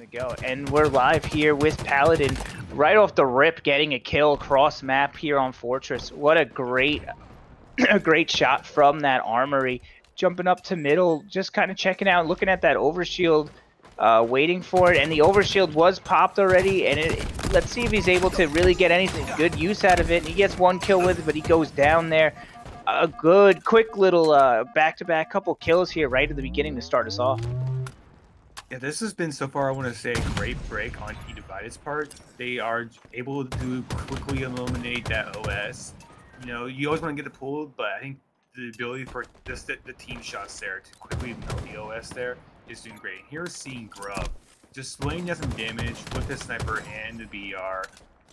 to go. And we're live here with Paladin right off the rip, getting a kill across map here on Fortress. What a great shot from that armory. Jumping up to middle, just kind of checking out, looking at that overshield, waiting for it. And the overshield was popped already. And let's see if he's able to really get anything good use out of it. And he gets one kill with it, but he goes down there. A good, quick little back-to-back couple kills here right at the beginning to start us off. Yeah, this has been so far, I want to say, a great break on eDivided's part. They are able to quickly eliminate that OS. You know, you always want to get it pulled, but I think the ability for just the team shots there to quickly melt the OS there is doing great. And here's seeing Grub just laying down some damage with the sniper and the BR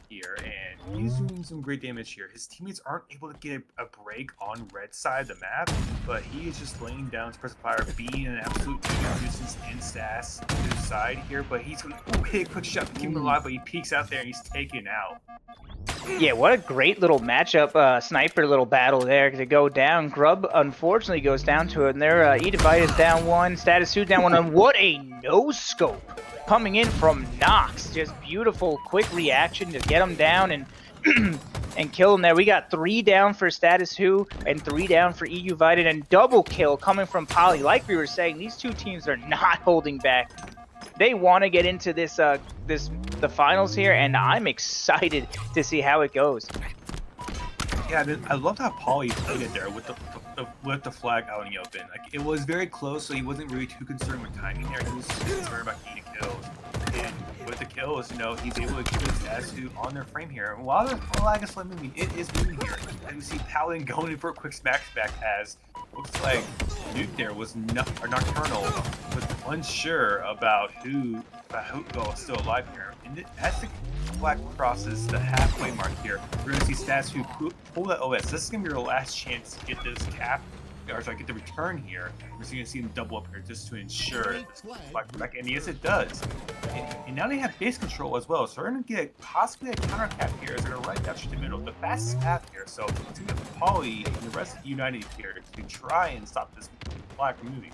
here, and he's doing some great damage here. His teammates aren't able to get a break on red side of the map, but he is just laying down suppressive fire, being an absolute nuisance in stats to the side here. But he's going to hit a quick shot to keep him alive, but he peeks out there and he's taken out. Yeah, what a great little matchup, sniper little battle there to go down. Grub unfortunately goes down to it, and there eDivided is down one, Status 2 down one, and what a no-scope coming in from Nox. Just beautiful, quick reaction to get him down and and kill him there. We got 3 down for Status 2 and 3 down for eDivided, and double kill coming from Poly. Like we were saying, these two teams are not holding back. They want to get into this the finals here, and I'm excited to see how it goes. Yeah, I loved how Poly played it there with the flag out in the open. Like, it was very close, so he wasn't really too concerned with timing there. He was concerned about getting kills. And with the kills, you know, he's able to keep his S2 on their frame here. And while the flag is still moving, it is moving here. And we see Paladin going in for a quick smack back as looks like Nuke there was Nocturnal was unsure about who is still alive here. And as the flag crosses the halfway mark here, we're gonna see Stats who pull that OS. This is gonna be your last chance to get this cap, or sorry, get the return here. We're gonna see them double up here just to ensure that this flag comes back. And yes, it does. And now they have base control as well, so we're gonna get possibly a counter cap here as they're gonna right down to the middle, the fastest path here. So it's gonna get Poly and the rest of United here to try and stop this flag from moving.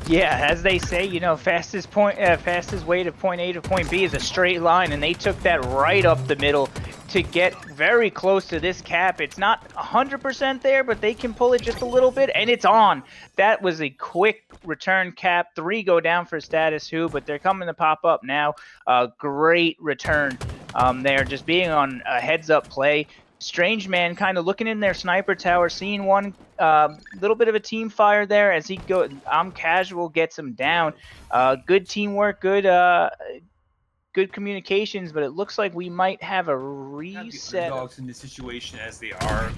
Yeah, as they say, you know, fastest way to point A to point B is a straight line, and they took that right up the middle to get very close to this cap. It's not 100% there, but they can pull it just a little bit, and it's on. That was a quick return cap. 3 go down for Status 2, but they're coming to pop up now. Great return there, just being on a heads-up play. Strange Man kind of looking in their sniper tower, seeing one little bit of a team fire there as he I'm casual, gets him down. Good teamwork, good communications, but it looks like we might have a reset. Dogs in this situation as they are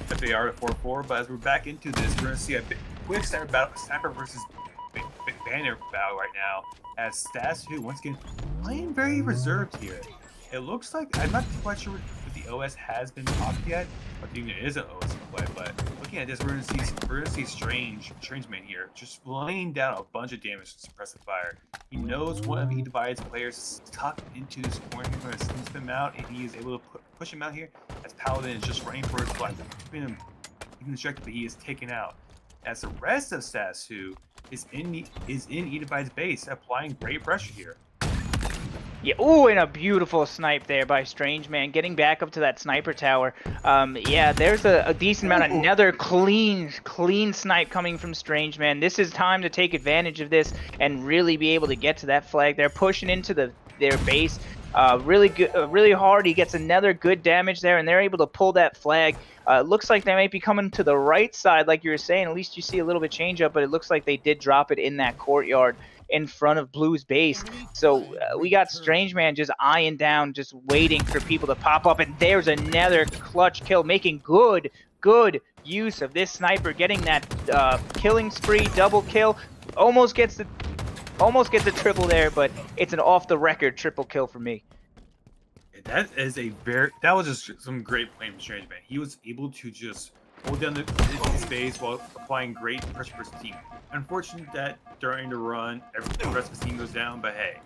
at 4-4, but as we're back into this, we're gonna see a quick sniper versus banner battle right now. As Stas, who once again playing very reserved here. It looks like I'm not quite sure if the OS has been popped yet, or if it is an OS in play. But looking at this, we're gonna see Strange Man here, just laying down a bunch of damage to suppressive fire. He knows one of eDivided's players is tucked into this corner. He's going to sneak him out, and he is able to push him out here. As Paladin is just running for his life, keeping him distracted, but he is taken out. As the rest of Sasu is in eDivided's base, applying great pressure here. Yeah, ooh, and a beautiful snipe there by Strange Man, getting back up to that sniper tower. Yeah, there's a decent amount. Another clean snipe coming from Strange Man. This is time to take advantage of this and really be able to get to that flag. They're pushing into their base really good, really hard. He gets another good damage there, and they're able to pull that flag. Looks like they might be coming to the right side, like you were saying. At least you see a little bit change up, but it looks like they did drop it in that courtyard in front of Blue's base. So we got Strange Man just eyeing down, just waiting for people to pop up, and there's another clutch kill, making good use of this sniper, getting that killing spree, double kill. Almost gets the triple there, but it's an off the record triple kill for me. That was just some great play from Strange Man. He was able to just hold down his base while applying great pressure for his team. Unfortunate that during the run, the rest of the team goes down, but hey,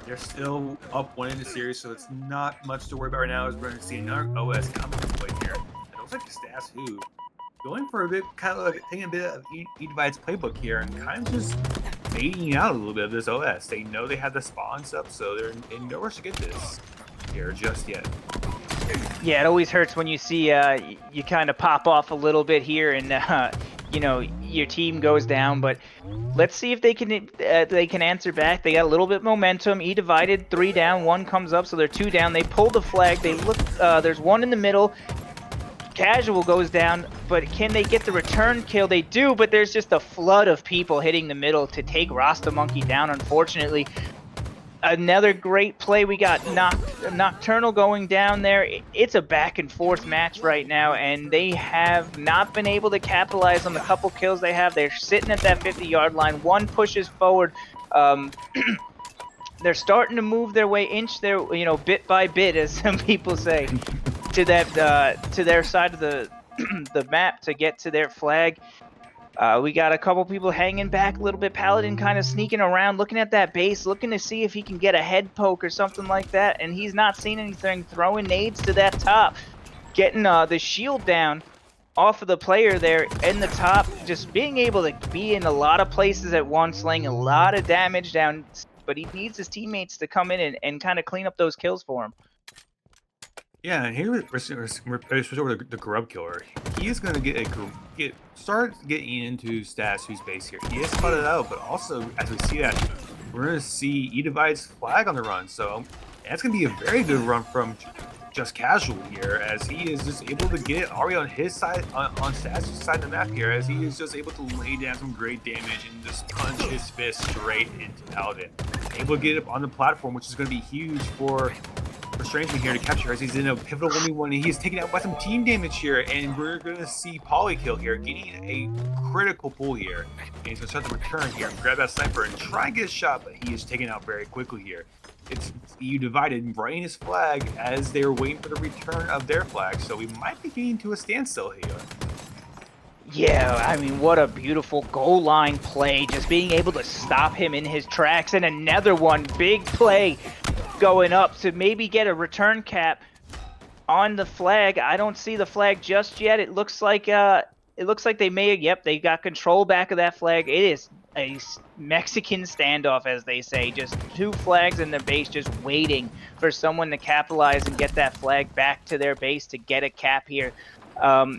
they're still up 1 in the series, so it's not much to worry about right now. As we're going to see another OS coming to play here. It looks like the Stas who going for a bit, kind of like taking a bit of eDivided's playbook here, and kind of just baiting out a little bit of this OS. They know they have the spawns up, so they're in no rush to get this here just yet. Yeah, it always hurts when you see you kind of pop off a little bit here, and you know, your team goes down. But let's see if they can answer back. They got a little bit momentum. eDivided 3 down, 1 comes up, so they're 2 down. They pull the flag. They look. There's 1 in the middle. Casual goes down, but can they get the return kill? They do, but there's just a flood of people hitting the middle to take Rasta Monkey down, unfortunately. Another great play. We got Nocturnal going down there. It's a back and forth match right now, and they have not been able to capitalize on the couple kills they have. They're sitting at that 50-yard line. 1 pushes forward. They're starting to move their way, inch their, bit by bit, as some people say, to their side of the the map to get to their flag. We got a couple people hanging back a little bit. Paladin kind of sneaking around, looking at that base, looking to see if he can get a head poke or something like that, and he's not seeing anything. Throwing nades to that top, getting the shield down off of the player there in the top, just being able to be in a lot of places at once, laying a lot of damage down, but he needs his teammates to come in and kind of clean up those kills for him. Yeah, and here we're switch over to the Grub Killer. He is going to start getting into Stas, whose base here. He is spotted out, but also, as we see that, we're going to see eDivided's flag on the run. So that's going to be a very good run from Just Casual here, as he is just able to get Ari on his side, on Stas' side of the map here, as he is just able to lay down some great damage and just punch his fist straight into Paladin. Able to get up on the platform, which is going to be huge for Strangeman here to capture, as he's in a pivotal 1v1, and he's taken out by some team damage here, and we're going to see Polykill here getting a critical pull here, and he's going to start the return here and grab that sniper and try and get a shot, but he is taken out very quickly here. It's eDivided writing his flag as they're waiting for the return of their flag, so we might be getting to a standstill here. Yeah, I mean, what a beautiful goal line play, just being able to stop him in his tracks, and another one, big play going up to maybe get a return cap on the flag. I don't see the flag just yet. It looks like they may have, yep, they got control back of that flag. It is a Mexican standoff, as they say, just 2 flags in the base just waiting for someone to capitalize and get that flag back to their base to get a cap here.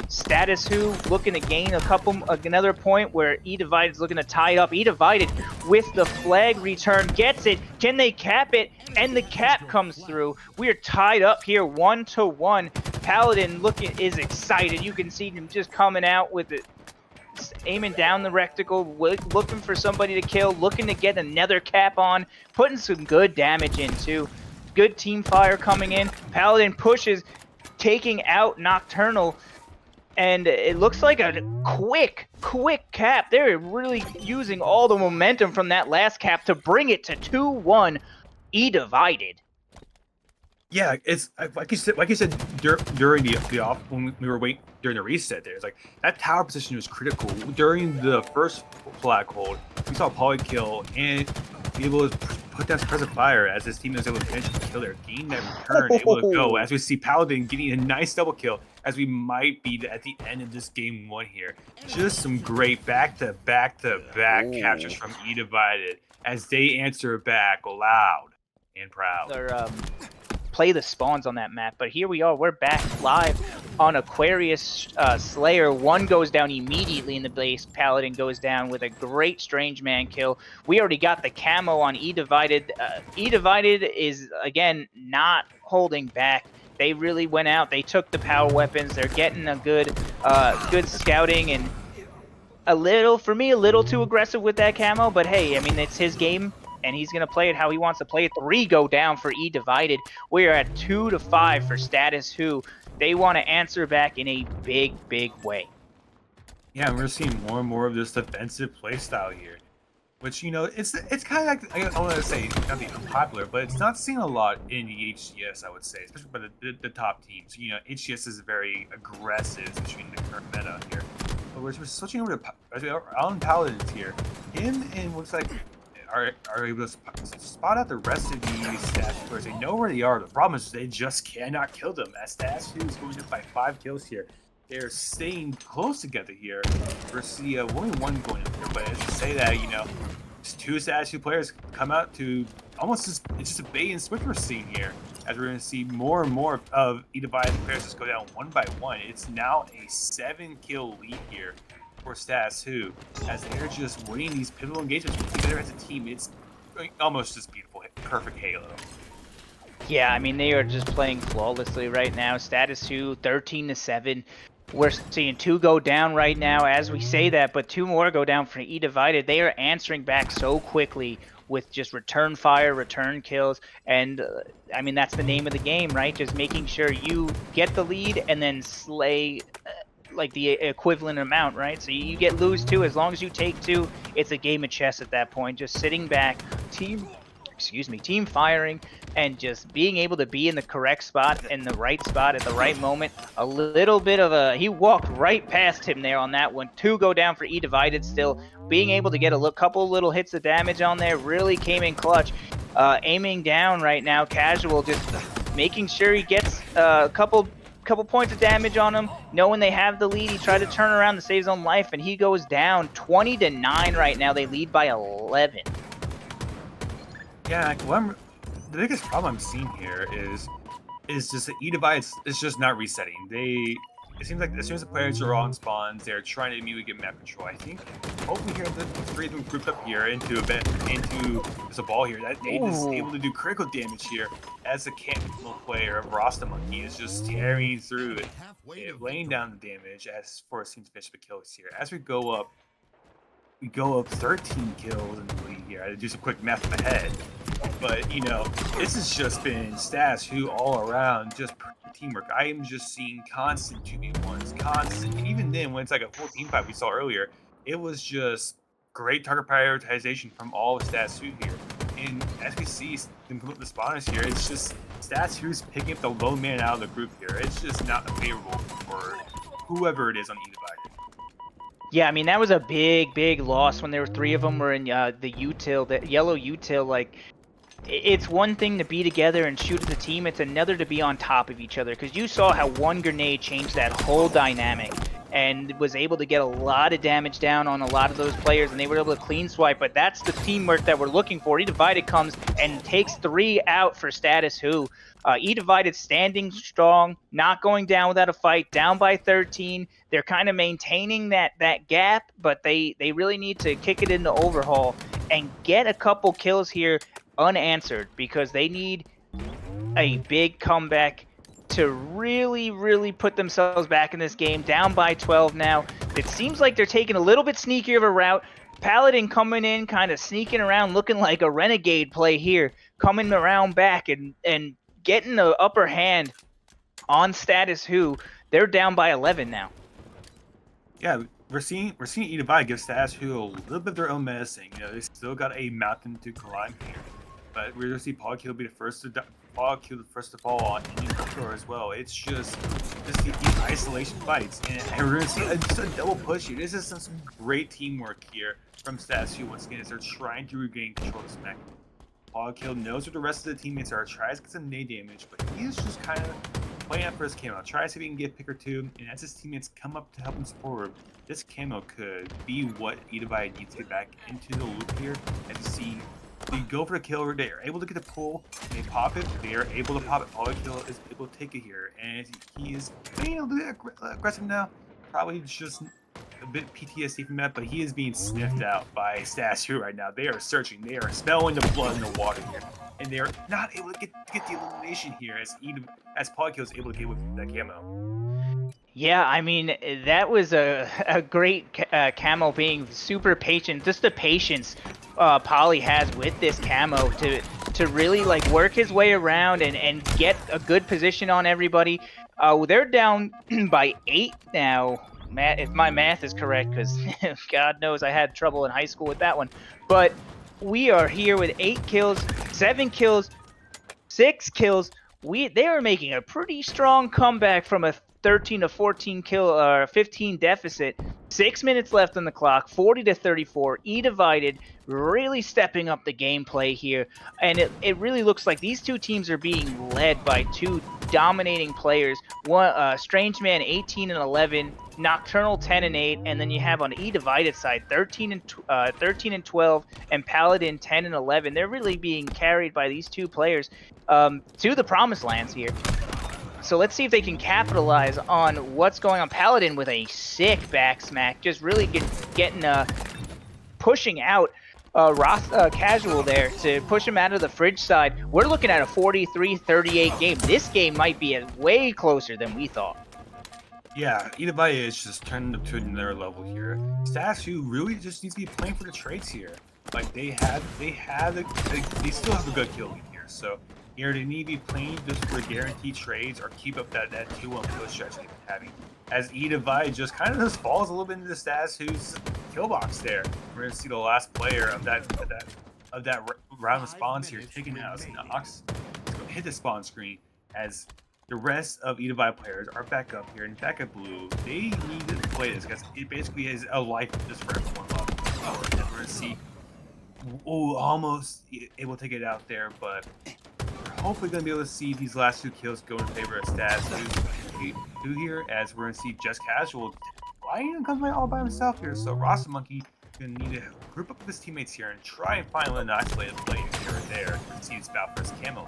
Status Who looking to gain another point where eDivided is looking to tie it up. eDivided with the flag return gets it. Can they cap it? And the cap comes through. We are tied up here 1-1. Paladin is excited. You can see him just coming out with it, aiming down the reticle, looking for somebody to kill, looking to get another cap on, putting some good damage in too. Good team fire coming in. Paladin pushes, taking out Nocturnal, and it looks like a quick cap. They're really using all the momentum from that last cap to bring it to 2-1 eDivided. Yeah, it's like you said during the off, when we were waiting during the reset there. It's like that tower position was critical during the first flag hold. We saw Polykill and be able to put down suppressive fire as his team was able to finish the kill there, gain that return, able to go. As we see Paladin getting a nice double kill, as we might be at the end of this game 1 here. Just some great back-to-back captures from eDivided as they answer back loud and proud. They're play the spawns on that map, but here we are, we're back live on Aquarius Slayer. 1 goes down immediately in the base. Paladin goes down with a great Strange Man kill. We already got the camo on eDivided. eDivided is, again, not holding back. They really went out. They took the power weapons. They're getting a good scouting, and a little too aggressive with that camo, but hey, I mean, it's his game, and he's going to play it how he wants to play it. 3 go down for eDivided. We are at 2-5 for Status Who. They want to answer back in a big way. Yeah, and we're seeing more and more of this defensive playstyle here, which, it's kind of like, I want to say, not being unpopular, but it's not seen a lot in the HCS, I would say, especially by the top teams. HCS is very aggressive, especially in the current meta here. But we're switching over to Alan Paladins here. Him and looks like are able to spot out the rest of these Stash players. They know where they are. The problem is they just cannot kill them. As Stash is going up by 5 kills here. They're staying close together here. We're seeing only 1 going up here, but as you say that, two Status 2 players come out to almost just, it's just a bait and switch we're seeing here, as we're going to see more and more of eDivided players just go down one by one. It's now a 7-kill lead here for Status 2, as they're just winning these pivotal engagements together as a team. It's almost just beautiful, perfect Halo. Yeah, I mean, they are just playing flawlessly right now. Status 2, 13-7. We're seeing 2 go down right now as we say that, but 2 more go down for eDivided. They are answering back so quickly with just return fire, return kills, and I mean, that's the name of the game, right? Just making sure you get the lead and then slay like the equivalent amount, right? So you lose 2, as long as you take 2, it's a game of chess at that point. Just sitting back, team firing, and just being able to be in the correct spot, in the right spot at the right moment. A little bit of a, he walked right past him there on that one. 2 go down for eDivided still. Being able to get a couple little hits of damage on there really came in clutch. Aiming down right now, Casual just making sure he gets a couple points of damage on him, knowing they have the lead. He tried to turn around to save his own life, and he goes down 20-9 right now. They lead by 11. Yeah, the biggest problem I'm seeing here is just that eDivided is just not resetting. It seems like as soon as the players are on spawns, they're trying to immediately get map control. I think hopefully here the 3 of them grouped up here into there's a ball here that they is able to do critical damage here as the Camo player of Rasta Monkey is just tearing through it, laying down the damage as for a team to finish the kills here. As we go up 13 kills in the lead here. I had to do some quick math in my head. But, you know, this has just been Status 2 all around, just teamwork. I am just seeing constant 2v1s, constant. And even then, when it's like a full team fight we saw earlier, it was just great target prioritization from all of Status 2 here. And as we see them come up with the spawners here, it's just Status 2's picking up the lone man out of the group here. It's just not favorable for whoever it is on eDivided. Yeah, I mean, that was a big loss when there were 3 of them were in the util, the yellow util. Like, it's one thing to be together and shoot at the team. It's another to be on top of each other, because you saw how one grenade changed that whole dynamic and was able to get a lot of damage down on a lot of those players, and they were able to clean swipe. But that's the teamwork that we're looking for. eDivided comes and takes 3 out for Status Who. eDivided standing strong, not going down without a fight, down by 13. They're kind of maintaining that gap, but they really need to kick it into overhaul and get a couple kills here unanswered, because they need a big comeback to really put themselves back in this game. Down by 12 now. It seems like they're taking a little bit sneakier of a route. Paladin coming in, kind of sneaking around, looking like a renegade play here, coming around back and getting the upper hand on Status Who. They're down by 11 now. Yeah, we're seeing eDivided give Status Who a little bit of their own medicine. You know, they still got a mountain to climb here, but we're gonna see Polykill be the first to fall on Indian Controller as well. It's just the isolation fights, and we're gonna see just a double push here. This is some great teamwork here from Status Who once again as they're trying to regain control of this mech. Polykill knows what the rest of the teammates are, tries to get some nade damage, but he's just kind of playing up for his camo. Tries to see if he can get a pick or 2, and as his teammates come up to help him support, this camo could be what eDivided needs to get back into the loop here. As you see, they go for the kill, they are able to get the pull, they pop it, they are able to pop it. Polykill is able to take it here, and he is being a little bit aggressive now. Probably just a bit PTSD from that, but he is being sniffed out by Status Who right now. They are searching, they are smelling the blood in the water here, and they are not able to get the elimination here as Polykill is able to get with that camo. Yeah, I mean, that was a great camo, being super patient. Just the patience Poly has with this camo to really like work his way around and get a good position on everybody. They're down by 8 now, if my math is correct, because God knows I had trouble in high school with that one. But we are here with 8 kills, 7 kills, 6 kills. They are making a pretty strong comeback from a 13 to 14 kill or 15 deficit. 6 minutes left on the clock, 40 to 34. eDivided really stepping up the gameplay here, and it really looks like these 2 teams are being led by 2 dominating players. One Strange Man 18 and 11, Nocturnal 10 and 8, and then you have on eDivided side 13 and 12, and Paladin 10 and 11. They're really being carried by these two players to the promised lands here. So let's see if they can capitalize on what's going on. Paladin with a sick back smack, just really getting pushing out Casual there to push him out of the fridge side. We're looking at a 43-38 game. This game might be way closer than we thought. Yeah, eDivided is just turning up to another level here. Statue really just needs to be playing for the trades here. Like they still have a good kill lead here. So here they need to be playing just for guaranteed trades or keep up that 2-1 kill stretch they've been having. As eDivided just kind of just falls a little bit into the Statue's kill box there. We're gonna see the last player of that round of spawns here taken out as Nox. Let's go hit the spawn screen as the rest of eDivided players are back up here, and back at blue, they need to play this because it basically is a life just for everyone left. And we're gonna see, almost able to take it out there, but we're hopefully gonna be able to see these last 2 kills go in favor of Stats who here, as we're gonna see just Casual. Why even come all by himself here? So Rasta Monkey gonna need to group up with his teammates here and try and find a nice way to play here and there to see his bout for his camo.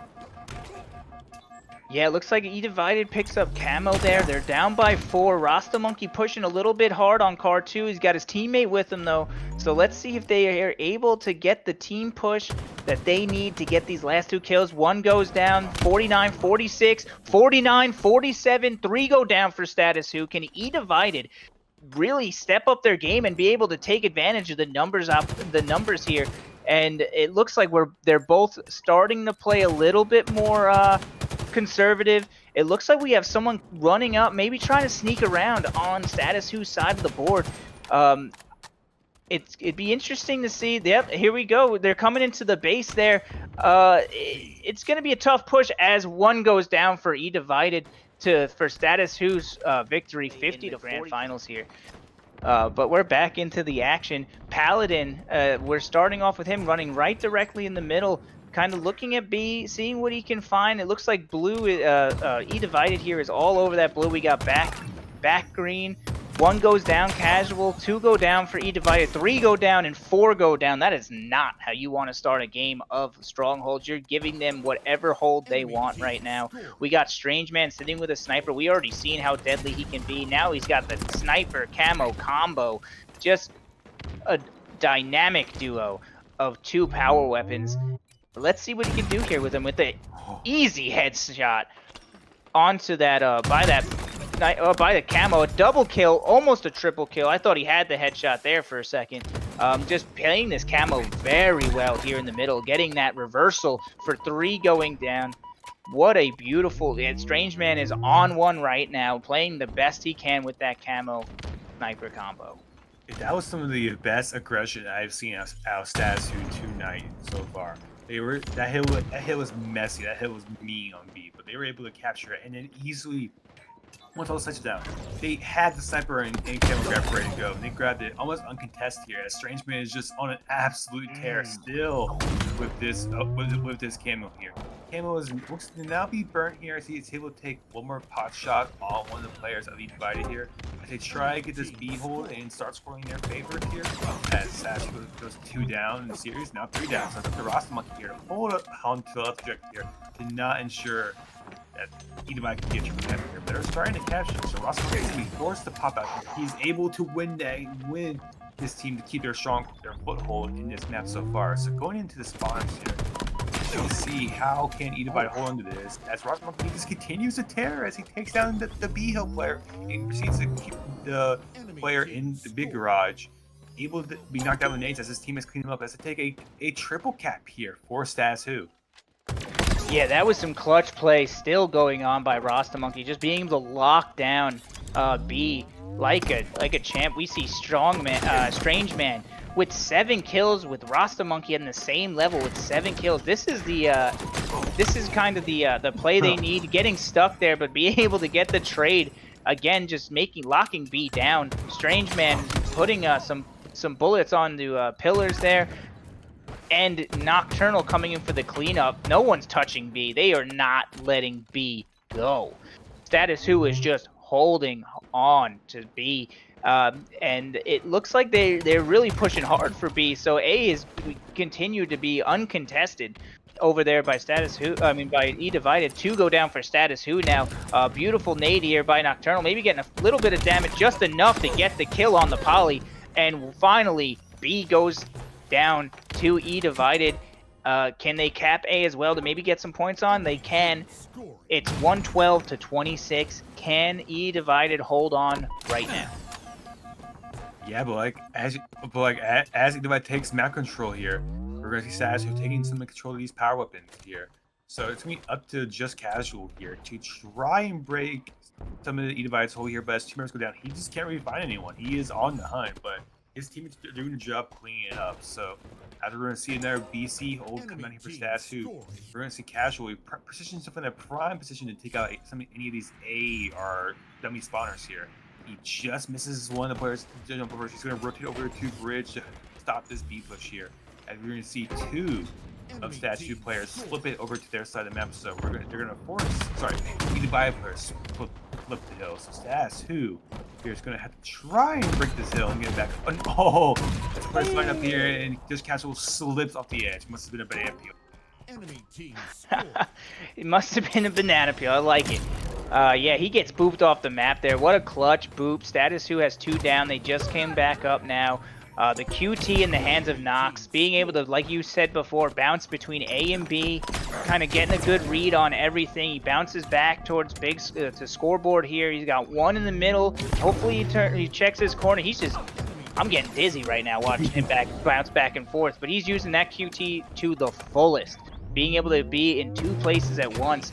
Yeah, it looks like eDivided picks up camo there. They're down by 4. Rasta Monkey pushing a little bit hard on car 2. He's got his teammate with him though. So let's see if they are able to get the team push that they need to get these last 2 kills. 1 goes down, 49-46, 49-47. 3 go down for Status Who. Can eDivided really step up their game and be able to take advantage of the numbers here? And it looks like they're both starting to play a little bit more conservative. It looks like we have someone running up, maybe trying to sneak around on Status Who's side of the board. It'd be interesting to see. Yep, here we go. They're coming into the base there. It's going to be a tough push as 1 goes down for eDivided for Status Who's victory, 50 to grand finals here. But we're back into the action. Paladin, we're starting off with him running right directly in the middle, kind of looking at B, seeing what he can find. It looks like blue, eDivided here is all over that blue. We got back green. 1 goes down, Casual. 2 go down for eDivided. 3 go down and 4 go down. That is not how you want to start a game of Strongholds. You're giving them whatever hold they want right now. We got Strange Man sitting with a sniper. We already seen how deadly he can be. Now he's got the sniper camo combo. Just a dynamic duo of 2 power weapons. Let's see what he can do here with him with the easy headshot onto that by the camo. A double kill, almost a triple kill. I thought he had the headshot there for a second. Just playing this camo very well here in the middle, getting that reversal for 3 going down. What a beautiful... Strange Man is on 1 right now, playing the best he can with that camo sniper combo. That was some of the best aggression I've seen out of Status Who tonight so far. That hit was messy. That hit was mean on B, but they were able to capture it and then easily. Once all the sights down, they had the sniper and camo grab ready to go. And they grabbed it almost uncontested here. As Strange Man is just on an absolute tear still with this camo here. Camo looks to now be burnt here as he's able to take 1 more pot shot on one of the players of eDivided here. As they try to get this B hold and start scoring their favor here. As Sash goes 2 down in the series, now 3 down. So it's up to Rasta Monkey here to hold up onto the left objective here to not ensure that eDivided can get you from here. But they're starting to capture him, so Rasta Monkey is going to be forced to pop out. He's able to win his team to keep their foothold in this map so far. So going into the spawners here, you see how can eDivided hold on to this as Rasta Monkey just continues to tear as he takes down the B hill player and proceeds to keep the player in the big garage able to be knocked out with nades as his team is cleaning him up as to take a triple cap here for Status Who. Yeah, that was some clutch play still going on by Rasta Monkey, just being able to lock down B like a champ. We see Strange Man with 7 kills, with Rasta Monkey on the same level with 7 kills. This is kind of the play they need, getting stuck there, but being able to get the trade again, just locking B down. Strange Man putting some bullets onto pillars there. And Nocturnal coming in for the cleanup. No one's touching B. They are not letting B go. Status Who is just holding on to B. And it looks like they're really pushing hard for B. So A is continued to be uncontested over there by Status Who. I mean by eDivided. 2 go down for Status Who now. Beautiful nade here by Nocturnal, maybe getting a little bit of damage, just enough to get the kill on the poly. And finally, B goes down to eDivided. Can they cap A as well to maybe get some points on? They can. It's 112 to 26. Can eDivided hold on right now? Yeah, but as eDivided takes map control here, we're gonna see Status Who taking some control of these power weapons here. So it's gonna be up to just Casual here to try and break some of the eDivided's hold here. But as 2 members go down, he just can't really find anyone. He is on the hunt, but his teammates are doing a job cleaning it up. So after we're gonna see another BC hold come out here for Status Who, we're gonna see Casual position himself in a prime position to take out any of these A or dummy spawners here. He just misses one of the players. He's gonna rotate over to bridge to stop this B push here. And we're gonna see 2 of Status Who players flip it over to their side of the map. So they're gonna force eDivided players flip the hill. So Status Who here is gonna have to try and break this hill and get it back. Oh, the player's lined up here and just Casual slips off the edge. Must have been a banana peel. It must have been a banana peel. I like it. Yeah, he gets booped off the map there. What a clutch boop. Status Who has 2 down. They just came back up now. The QT in the hands of Nox, being able to, like you said before, bounce between A and B, kind of getting a good read on everything. He bounces back towards to scoreboard here. He's got 1 in the middle. Hopefully he checks his corner. He's just, I'm getting dizzy right now watching him bounce back and forth. But he's using that QT to the fullest, being able to be in 2 places at once.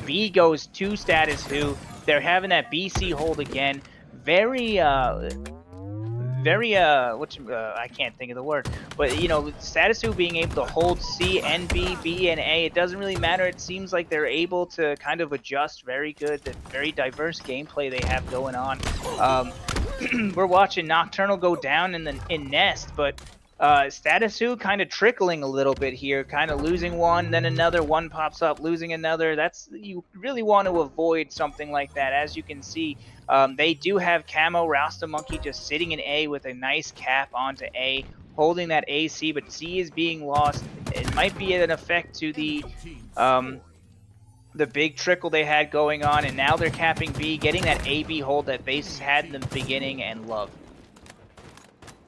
B goes to Status Who. They're having that BC hold again. Very I can't think of the word, but you know, Status Who being able to hold C and B, B and A, it doesn't really matter. It seems like they're able to kind of adjust very good. The very diverse gameplay they have going on. We're watching Nocturnal go down in Nest, but Status Who kind of trickling a little bit here, kind of losing one, then another one pops up, losing another. You really want to avoid something like that. As you can see, they do have Camo Rasta Monkey just sitting in A with a nice cap onto A, holding that AC, but C is being lost. It might be an effect to the big trickle they had going on, and now they're capping B, getting that AB hold that they had in the beginning and love.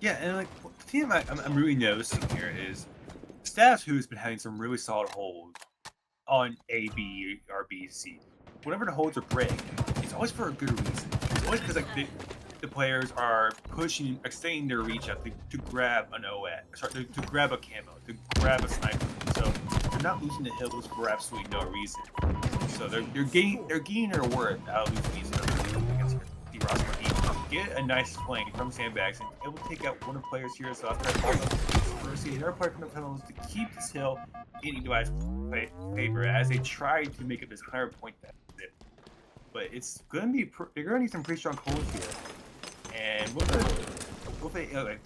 Yeah, and like the team I'm really noticing here is Status Who's been having some really solid holds on A, B, or B, C. Whenever the holds are break, it's always for a good reason. It's always because like the players are pushing, extending their reach out to grab an OS, sorry, to grab a camo, to grab a sniper. So they're not losing the hills for absolutely no reason. So they're gaining their worth out of losing these hills against the roster. Get a nice flank from sandbags and able to take out one of the players here. So after we're seeing another player from the tunnels to keep this hill in eDivided's favor as they try to make it this 100-point deficit. But it's gonna be they're gonna need some pretty strong holds here, and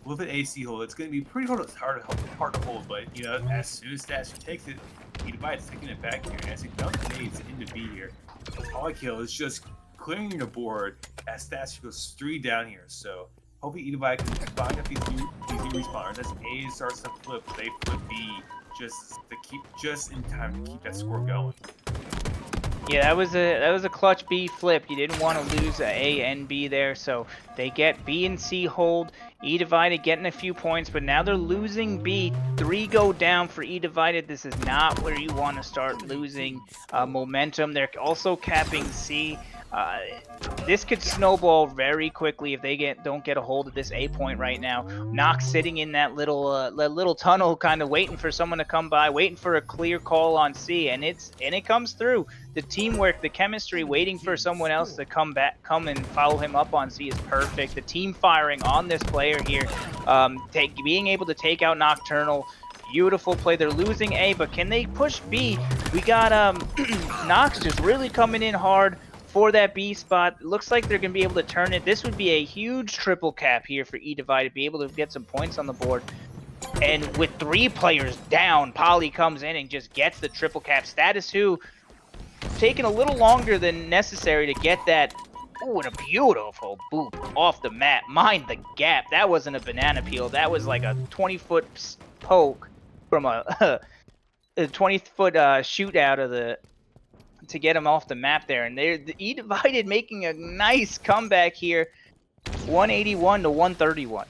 with an AC hold, it's gonna be pretty hard to hold. But you know, as soon as Stash takes it, eDivided's taking it back here, and as he dumps nades into B here, the polykill is just clearing the board as Stash goes 3 down here. So hopefully eDivided can find up these new respawners as A starts to flip. They flip B just in time to keep that score going. Yeah, that was a clutch B flip. You didn't want to lose A and B there, so they get B and C hold. eDivided getting a few points, but now they're losing B. 3 go down for eDivided. This is not where you want to start losing momentum. They're also capping C. This could snowball very quickly if they don't get a hold of this A point right now. Nox sitting in that little tunnel, kind of waiting for someone to come by, waiting for a clear call on C, and it comes through. The teamwork, the chemistry, waiting for someone else to come and follow him up on C is perfect. The team firing on this player here, being able to take out Nocturnal. Beautiful play. They're losing A, but can they push B? We got Nox just really coming in hard for that B spot. It looks like they're going to be able to turn it. This would be a huge triple cap here for eDivided, be able to get some points on the board. And with 3 players down, Poly comes in and just gets the triple cap. Status Who taking a little longer than necessary to get that Oh, and a beautiful boot off the map. Mind the gap. That wasn't a banana peel. That was like a 20-foot poke from a 20-foot shoot out of the to get him off the map there. And they're the eDivided making a nice comeback here, 181 to 131.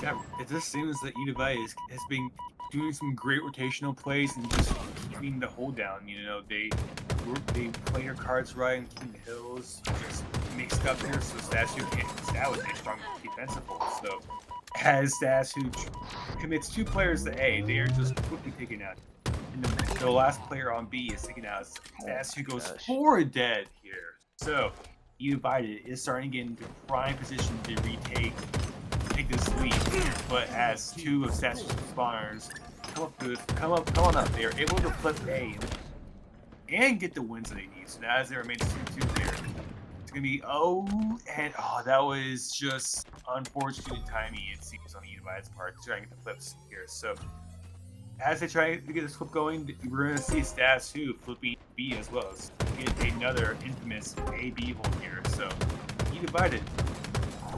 Yeah, it just seems that eDivided has been doing some great rotational plays and just keeping the hold down. You know, they play their cards right and keeping the hills just mixed up here, so Statue can't establish a strong defensive hold. So as Statue commits 2 players to A, they are just quickly taken out. And the last player on B is taken out. Statue goes 4 dead here. So eDivided is starting to get into prime position to take this lead, but as 2 of Statue's spawners come on up, they are able to flip A and get the wins that they need. So now as there remains 2-2 there, it's gonna be that was just unfortunate timing, it seems, on eDivided's part to try and get the flips here. So as they try to get this flip going, we're gonna see Statue flipping B as well. So get another infamous A-B hold here. So eDivided,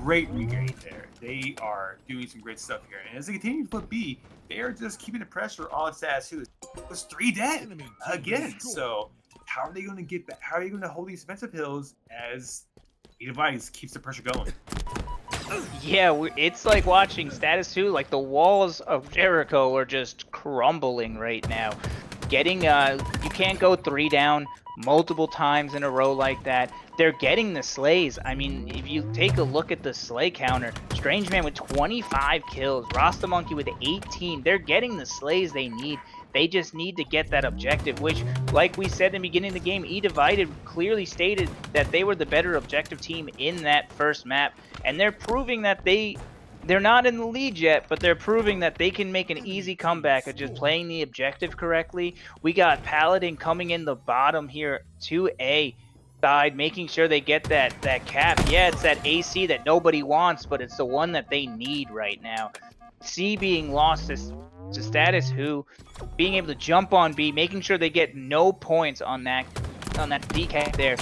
great regain there. They are doing some great stuff here. And as they continue to flip B, they are just keeping the pressure on Statue. It was 3 dead again. So how are they going to get back? How are they going to hold these defensive hills as eDivided keeps the pressure going? Yeah, it's like watching Statue, like the walls of Jericho are just crumbling right now. Getting, you can't go 3 down multiple times in a row like that. They're getting the slays. I mean, if you take a look at the slay counter, Strange Man with 25 kills, Rasta Monkey with 18. They're getting the slays they need. They just need to get that objective, which, like we said in the beginning of the game, eDivided clearly stated that they were the better objective team in that first map, and they're proving that they're not in the lead yet, but they're proving that they can make an easy comeback of just playing the objective correctly. We got Paladin coming in the bottom here to A side, making sure they get that cap. Yeah, it's that AC that nobody wants, but it's the one that they need right now. C being lost to Statue, being able to jump on B, making sure they get no points on that DK there.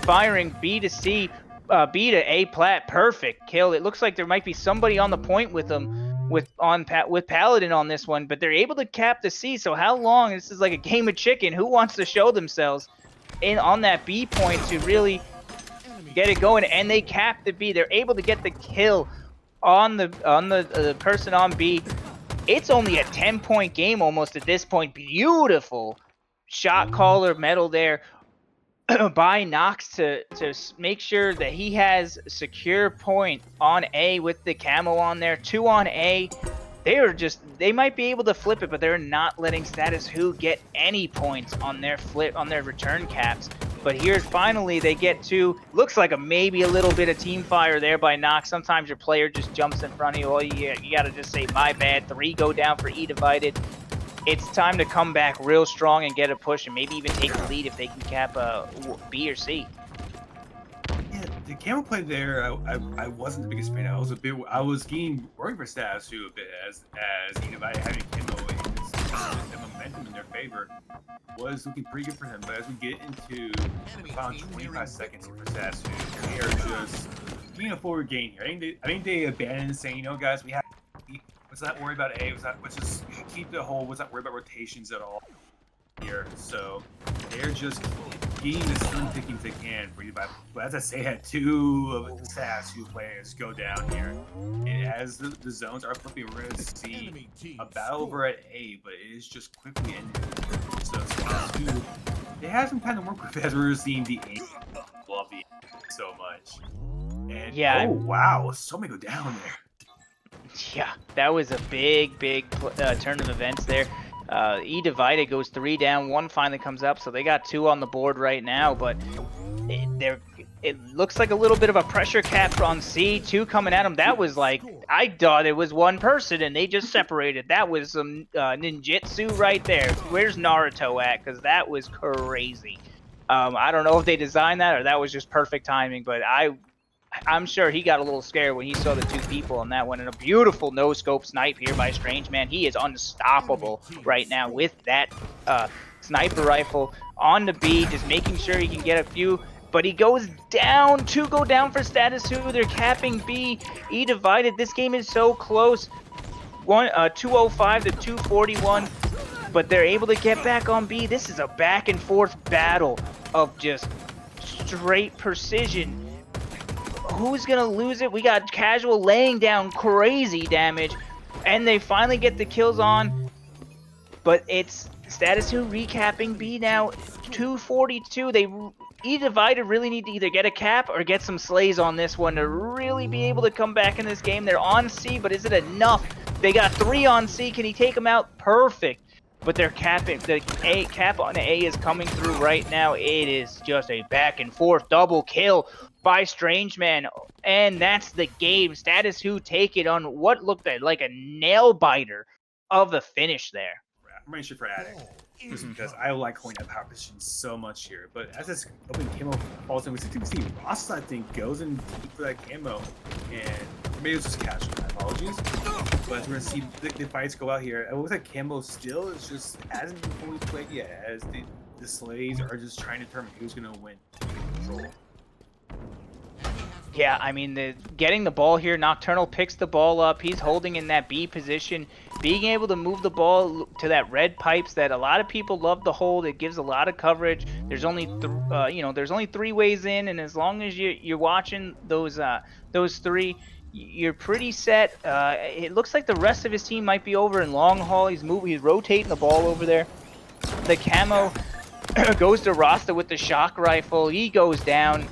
Firing B to C. B to A plat, perfect kill. It looks like there might be somebody on the point with them, with Paladin on this one, but they're able to cap the C. So how long? This is like a game of chicken. Who wants to show themselves on that B point to really get it going? And they cap the B. They're able to get the kill on the person on B. It's only a 10-point game almost at this point. Beautiful shot caller medal there by Nox to make sure that he has secure point on A with the camo on there. 2 on A. They might be able to flip it, but they're not letting Statue get any points on their return caps. But here finally they get 2. Looks like maybe a little bit of team fire there by Nox. Sometimes your player just jumps in front of you. Oh, you gotta just say my bad. 3 go down for eDivided. It's time to come back real strong and get a push, and maybe even take the lead if they can cap B or C. Yeah, the camera play there, I wasn't the biggest fan. I was getting worried for Statue a bit as eDivided having camo and the momentum in their favor was looking pretty good for him. But as we get into the final 25 seconds here for Statue, they are just getting a forward gain here. I think they abandoned saying, you know, guys, let's not worry about A. Let's just keep the hold. Let's not worry about rotations at all here. So they're just getting the stun pickings they can for you. But as I say, had 2 of the Statue players go down here. And as the zones are flipping, we're going to see a battle over at A, but it is just quickly ending. So Statue, they have some time to work with as we're seeing the A. Love the A so much. And yeah. Oh wow, so many go down there. Yeah, that was a big turn of events there. eDivided goes 3 down, 1 finally comes up, so they got 2 on the board right now, but it looks like a little bit of a pressure cap on C, 2 coming at them. That was like, I thought it was 1 person and they just separated. That was some ninjutsu right there. Where's Naruto at? Because that was crazy. I don't know if they designed that or that was just perfect timing, but I'm sure he got a little scared when he saw the 2 people on that one. And a beautiful no-scope snipe here by Strange Man. He is unstoppable right now with that sniper rifle on the B, just making sure he can get a few but he goes down. Two go down for Status Who. They're capping B. eDivided. This game is so close. 205 to 241, but they're able to get back on B. This is a back and forth battle of just straight precision. Who's gonna lose it? We got Casual laying down crazy damage, and they finally get the kills on, but it's Status Who recapping B now. 242. eDivided really need to either get a cap or get some slays on this one to really be able to come back in this game. They're on C, but is it enough? They got 3 on C. Can he take them out? Perfect. But they're capping. The cap on A is coming through right now. It is just a back and forth double kill by Strange Man, and that's the game. Status Who take it on what looked like a nail biter of the finish there. I'm ready for adding. Just because I like holding that power position so much here. But as this open camo falls in, we see Ross, I think, goes in deep for that camo. And maybe it was just Casual, my apologies. But we're going to see the fights go out here. It looks like camo still is just hasn't been fully played yet, as the slays are just trying to determine who's going to win control. Yeah, I mean, getting the ball here, Nocturnal picks the ball up. He's holding in that B position, being able to move the ball to that red pipes that a lot of people love to hold. It gives a lot of coverage. There's only, there's only 3 ways in, and as long as you're watching those 3, you're pretty set. It looks like the rest of his team might be over in long haul. He's rotating the ball over there. The camo goes to Rasta with the shock rifle. He goes down.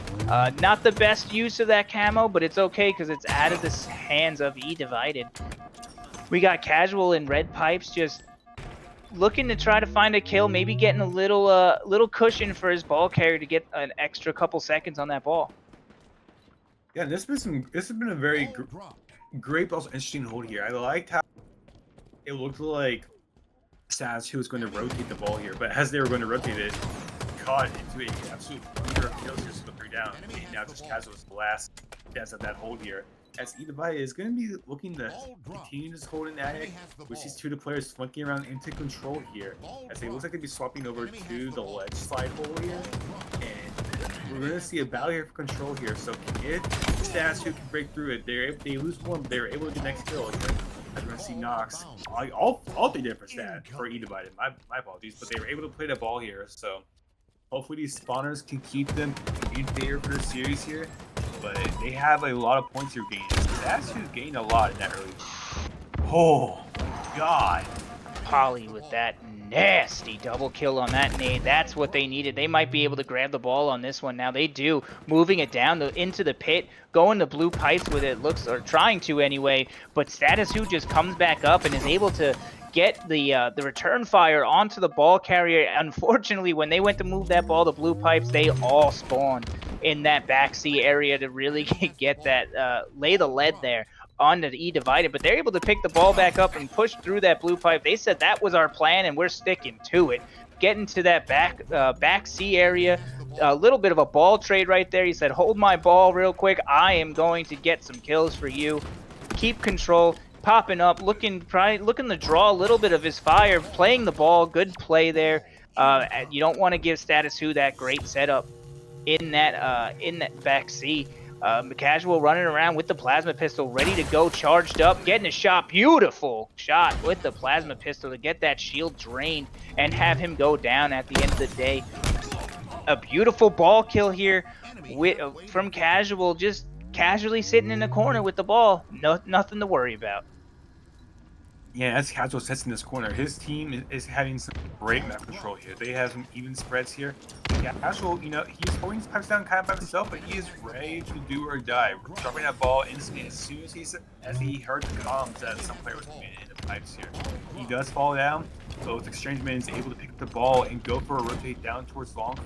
Not the best use of that camo, but it's okay because it's out of the hands of eDivided. We got Casual in red pipes just looking to try to find a kill, maybe getting a little cushion for his ball carrier to get an extra couple seconds on that ball. Yeah, this has been a very great but also interesting hold here. I liked how it looked like Status Who was going to rotate the ball here, but as they were going to rotate it, caught into an absolute number of kills here, slippery down. And now just Casual is the last death of that hold here. As eDivided is going to be looking to continue this hold in attic, with these 2 players flanking around into control here. As they looks like they'd be swapping over to the ledge slide hole here. And we're going to see a battle here for control here. So if Status Who can break through it, they lose one, but they're able to get the next kill here. We're going to see Nox. All they did for eDivided. My apologies, but they were able to play the ball here. So hopefully these spawners can keep them in favor for the series here. But they have a lot of points here gained. Status Who gained a lot in that early. Oh God! Polly with that nasty double kill on that nade. That's what they needed. They might be able to grab the ball on this one now. They do. Moving it down into the pit, going to blue pipes with it, or trying to anyway. But Status Who just comes back up and is able to get the return fire onto the ball carrier. Unfortunately, when they went to move that ball to blue pipes, they all spawned in that back C area to really get that lay the lead there onto the eDivided, but they're able to pick the ball back up and push through that blue pipe. They said that was our plan, and we're sticking to it. Getting to that back C area, a little bit of a ball trade right there. He said, "Hold my ball real quick. I am going to get some kills for you. Keep control." Popping up, looking to draw a little bit of his fire, playing the ball. Good play there. You don't want to give Status Who that great setup in that back C. Casual running around with the plasma pistol, ready to go, charged up, getting a shot. Beautiful shot with the plasma pistol to get that shield drained and have him go down at the end of the day. A beautiful ball kill here from Casual, just casually sitting in the corner with the ball. Nothing to worry about. Yeah, as Casual sits in this corner, his team is having some great map control here. They have some even spreads here. Casual, he's holding his pipes down kind of by himself, but he is ready to do or die. Dropping that ball instantly as soon as he heard the comms that some player was coming in the pipes here. He does fall down, so with Strange Man is able to pick up the ball and go for a rotate down towards long.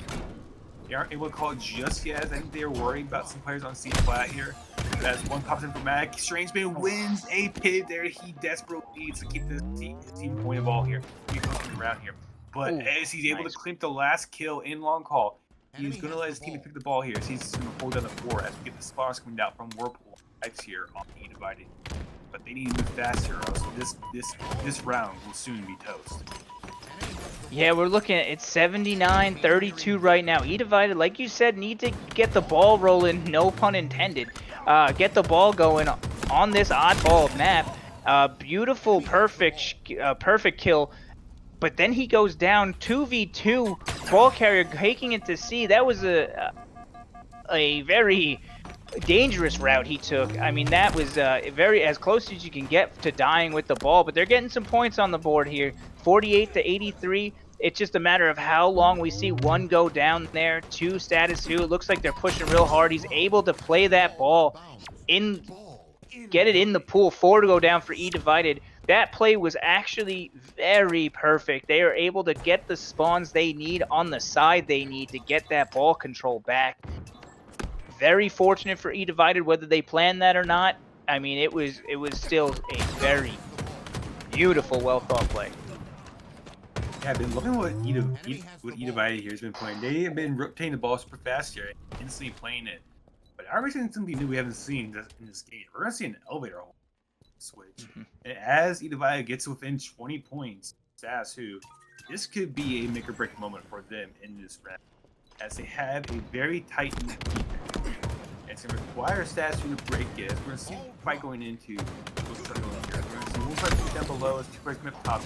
They aren't able to call it just yet. I think they're worried about some players on C flat here. But as one pops in for Mac, Strange Man wins a pit there. He desperately needs to keep his team point of ball here. He's looking around here. But as he's able to clean the last kill in long call, he's going to let his team pick the ball here. So he's going to hold down the 4 as we get the spawners coming out from Whirlpool types here on eDivided. But they need to move faster, or else this round will soon be toast. Yeah, we're looking at it's 79-32 right now. eDivided, like you said, need to get the ball rolling, no pun intended. Get the ball going on this oddball map. Beautiful, perfect kill. But then he goes down 2v2, ball carrier taking it to C. That was a very dangerous route he took. I mean, that was very as close as you can get to dying with the ball. But they're getting some points on the board here, 48-83. It's just a matter of how long we see one go down there. Two status two. It looks like they're pushing real hard. He's able to play that ball in, get it in the pool. Four to go down for eDivided. That play was actually very perfect. They are able to get the spawns they need on the side they need to get that ball control back. Very fortunate for eDivided, whether they planned that or not. I mean, it was still a very beautiful, well thought play. Yeah, I've been looking at what eDivided here has been playing. They have been rotating the ball super fast here, instantly playing it. But are we seeing something new we haven't seen in this game? We're gonna see an elevator switch. And as eDivided gets within 20 points, Stas, who this could be a make or break moment for them in this round, as they have a very tight defense. It's going to require Stas to break it. We're going to see the fight going into what's going on here. We're going to see one fight down below as two players come up top.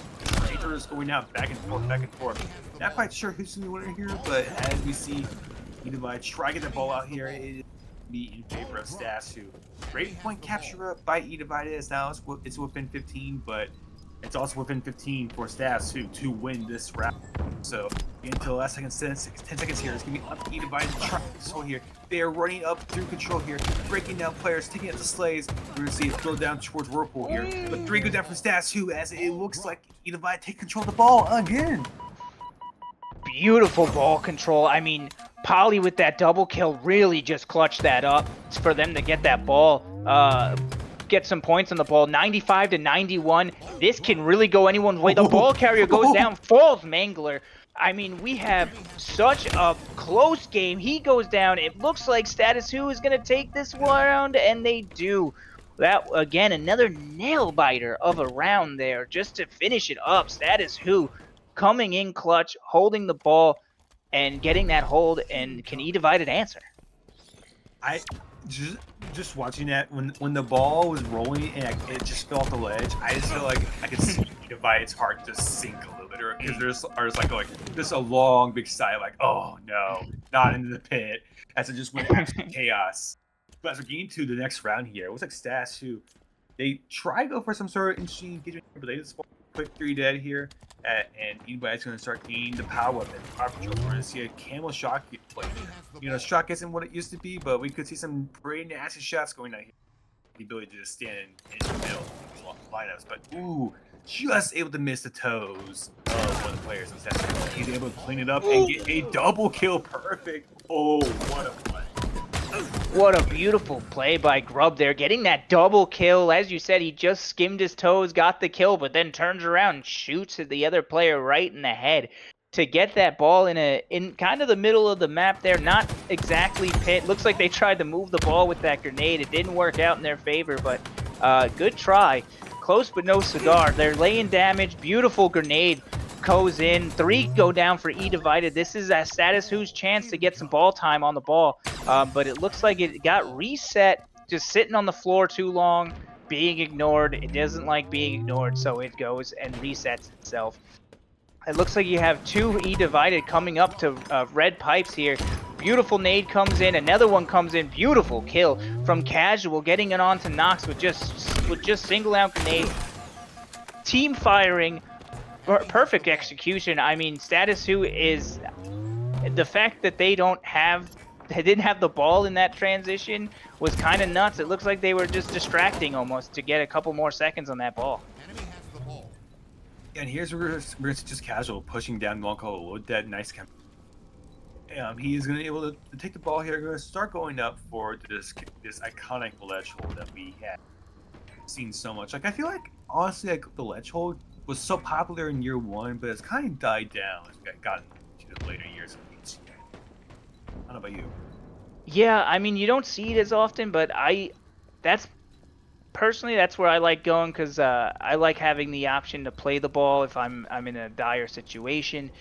Ranger is going out back and forth, back and forth. Not quite sure who's going to be winning here, but as we see eDivided try to get the ball out here, it is be in favor of Stas, who great point capture up by eDivided as now it's within 15, but it's also within 15 for Stas to win this round. So until the last 10 seconds here, it's gonna be up to eDivided to try control here. They are running up through control here, breaking down players, taking out the slaves. We're gonna see it throw down towards Whirlpool here, but three go down for Stas, who as it looks like eDivided take control of the ball again. Beautiful ball control. I mean, Polly with that double kill really just clutched that up for them to get that ball. Get some points on the ball. 95-91. This can really go anyone's way. The ball carrier goes down, falls Mangler. I mean, we have such a close game. He goes down. It looks like Status Who is going to take this round, and they do. That, again, another nail-biter of a round there just to finish it up. Status Who coming in clutch, holding the ball, and getting that hold, and can eDivided answer. I just watching that when the ball was rolling and it just fell off the ledge, I just feel like I could see eDivided's heart just sink a little bit, because there's like just a long big sigh, like, oh no, not into the pit, as it just went absolute chaos. But as we're getting to the next round here, it was like Stas who they try to go for some sort of interesting engagement, but they just quick 3 dead here, and eDivided's going to start gaining the power weapon. We're going to see a camel shot get played. You know, shock isn't what it used to be, but we could see some pretty nasty shots going on here. The ability to just stand in the middle of lineups, but ooh, just able to miss the toes of one of the players. He's able to clean it up and get a double kill. Perfect. Oh, what a play. What a beautiful play by Grub there, getting that double kill. As you said, he just skimmed his toes, got the kill, but then turns around and shoots at the other player right in the head to get that ball in kind of the middle of the map there. Not exactly pit. Looks like they tried to move the ball with that grenade. It didn't work out in their favor, but good try. Close but no cigar. They're laying damage. Beautiful grenade goes in. 3 go down for eDivided. This is a Status Who's chance to get some ball time on the ball, but it looks like it got reset, just sitting on the floor too long, being ignored. It doesn't like being ignored, so it goes and resets itself. It looks like you have 2 eDivided coming up to red pipes here. Beautiful nade comes in, another one comes in. Beautiful kill from Casual, getting it on to Nox with just single out grenade. Team firing. Perfect execution. I mean, Status Who is the fact that they didn't have the ball in that transition was kind of nuts. It looks like they were just distracting almost to get a couple more seconds on that ball. And here's where we're just Casual pushing down Blanco with that nice camp. He is going to be able to take the ball here. Going to start going up for this iconic ledge hold that we have seen so much. Like, I feel like honestly, like the ledge hold was so popular in year 1, but it's kind of died down as we got into the later years of these. I don't know about you. Yeah, I mean, you don't see it as often, but that's personally, that's where I like going because I like having the option to play the ball if I'm in a dire situation.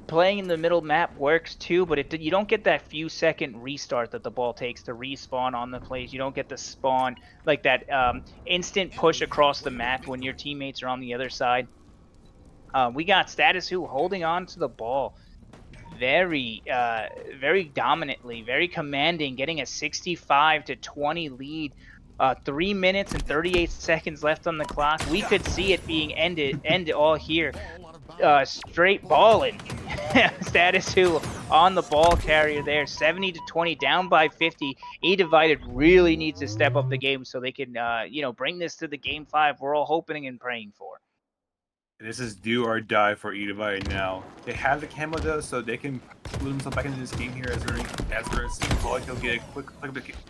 Playing in the middle map works too, but you don't get that few second restart that the ball takes to respawn on the plays. You don't get the spawn like that instant push across the map when your teammates are on the other side. We got Status Who holding on to the ball very very dominantly, very commanding, getting a 65-20 lead. 3 minutes and 38 seconds left on the clock. We could see it being end all here. Straight balling. Status Who on the ball carrier there, 70-20, down by 50. eDivided really needs to step up the game so they can bring this to the game 5 we're all hoping and praying for. This is do or die for eDivided now. They have the camo though, so they can put themselves back into this game here as we're seeing Pollock. He'll get a quick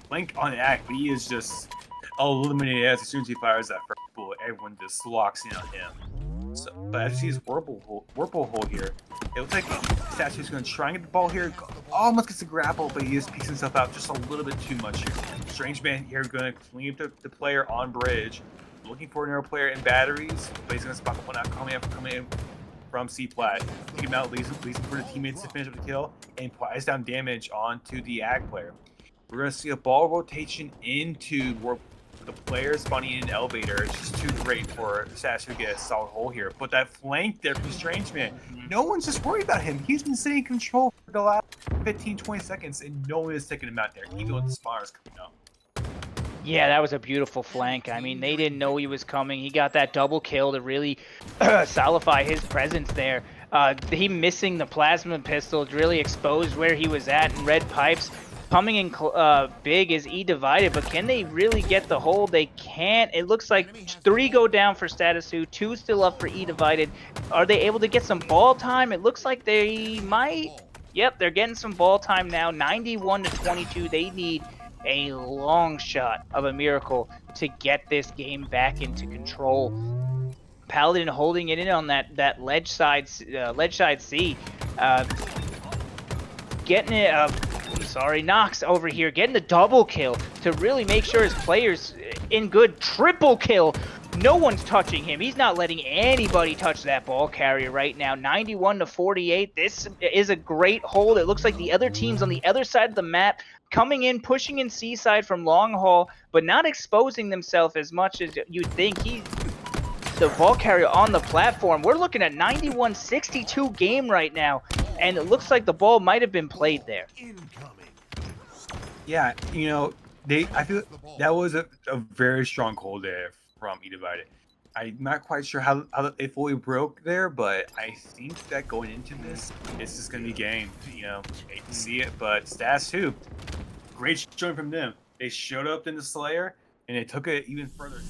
blink on the act, but he is just eliminated as soon as he fires that first bullet. Everyone just locks in on him. So, but as you see his Whirlpool hole here, it looks like Statue's going to try and get the ball here. Almost gets a grapple, but he just peeks himself out just a little bit too much here. Strange Man here going to clean up the player on bridge. Looking for another player in batteries, but he's going to spot the one out coming in from C-Plat. Take him out, leaves him for the teammates to finish up the kill, and applies down damage onto the Ag player. We're going to see a ball rotation into the player spawning in an elevator. It's just too great for Stash to get a solid hole here. But that flank there from Strange Man, no one's just worried about him. He's been sitting in control for the last 15-20 seconds, and no one is taking him out there, even with the spawners coming up. Yeah, that was a beautiful flank. I mean, they didn't know he was coming. He got that double kill to really solidify his presence there. He missing the plasma pistol really exposed where he was at, and Red Pipes coming in big is eDivided, but can they really get the hold? They can't. It looks like 3 go down for Status Who, 2 still up for eDivided. Are they able to get some ball time? It looks like they might. Yep, they're getting some ball time now. 91-22. They need a long shot of a miracle to get this game back into control. Paladin holding it in on that ledge side C. Getting it, Nox over here getting the double kill to really make sure his players in good. Triple kill. No one's touching him. He's not letting anybody touch that ball carrier right now. 91-48. This is a great hold. It looks like the other teams on the other side of the map coming in, pushing in C-side from long haul, but not exposing themselves as much as you'd think. The ball carrier on the platform. We're looking at 91-62 game right now, and it looks like the ball might have been played there. Yeah, I feel that was a very strong call there from eDivided. I'm not quite sure how they fully broke there, but I think that going into this, it's just going to be game. Hate to see it, but Stats Who, great showing from them. They showed up in the Slayer, and they took it even further.